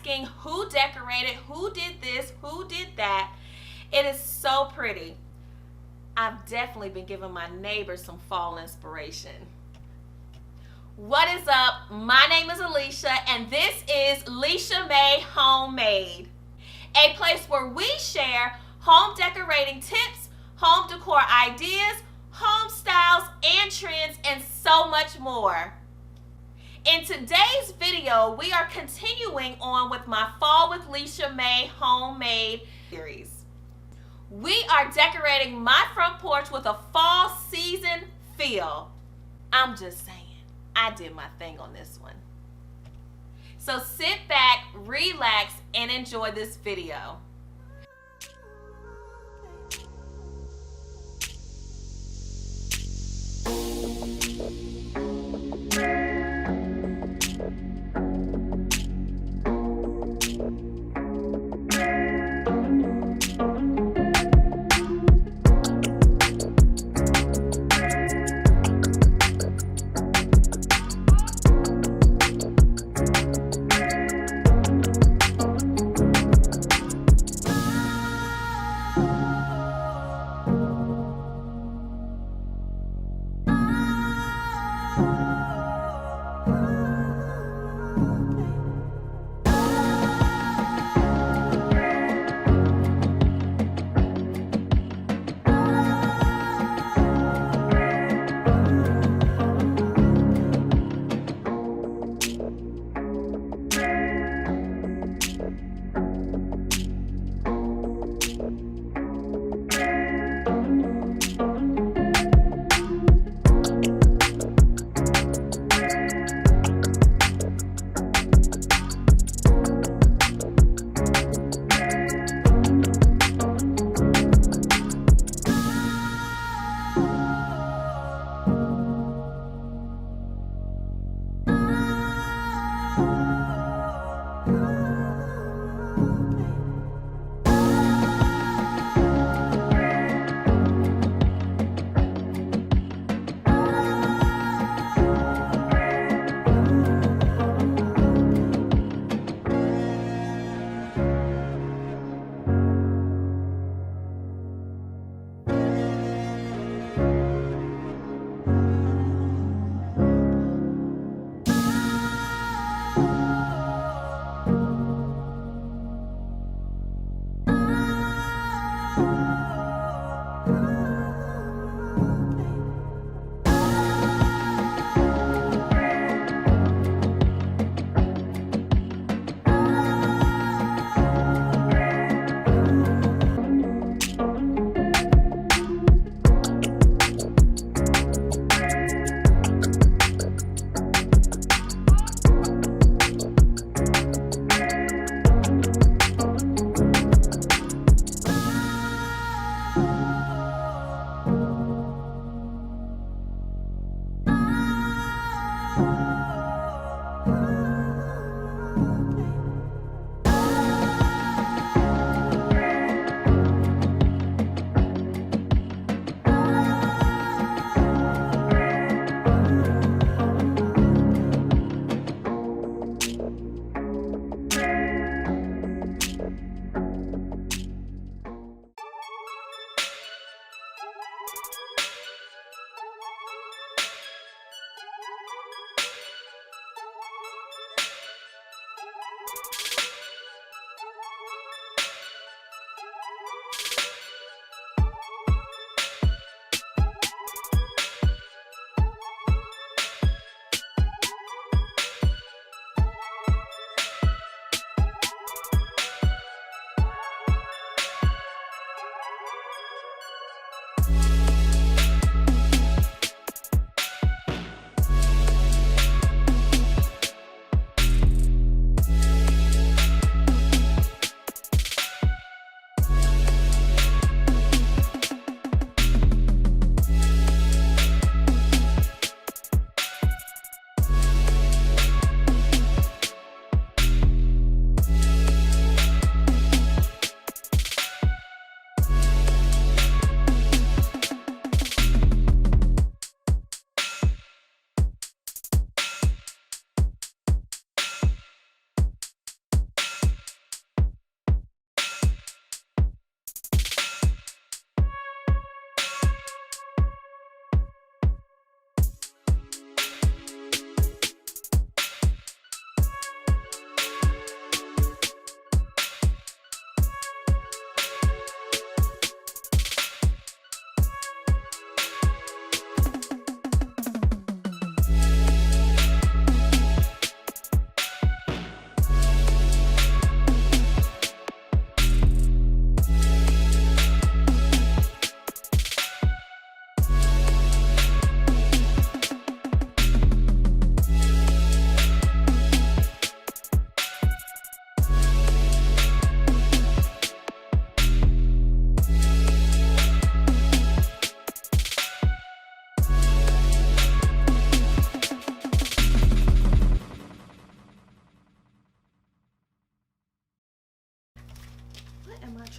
asking who decorated, who did this, who did that. It is so pretty. I've definitely been giving my neighbors some fall inspiration. What is up? My name is Alicia and this is Lichamae Homemade, a place where we share home decorating tips, home decor ideas, home styles and trends, and so much more. In today's video, we are continuing on with my Fall with Lichamae Homemade series. We are decorating my front porch with a fall season feel. I'm just saying, I did my thing on this one. So sit back, relax, and enjoy this video.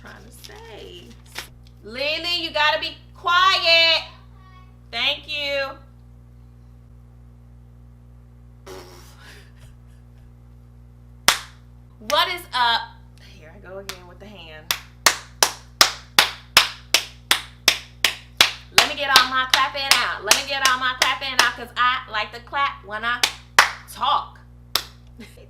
trying to say. Lily, you gotta be quiet. Thank you. What is up? Here I go again with the hand. Let me get all my clapping out. Let me get all my clapping out because I like to clap when I talk. What are you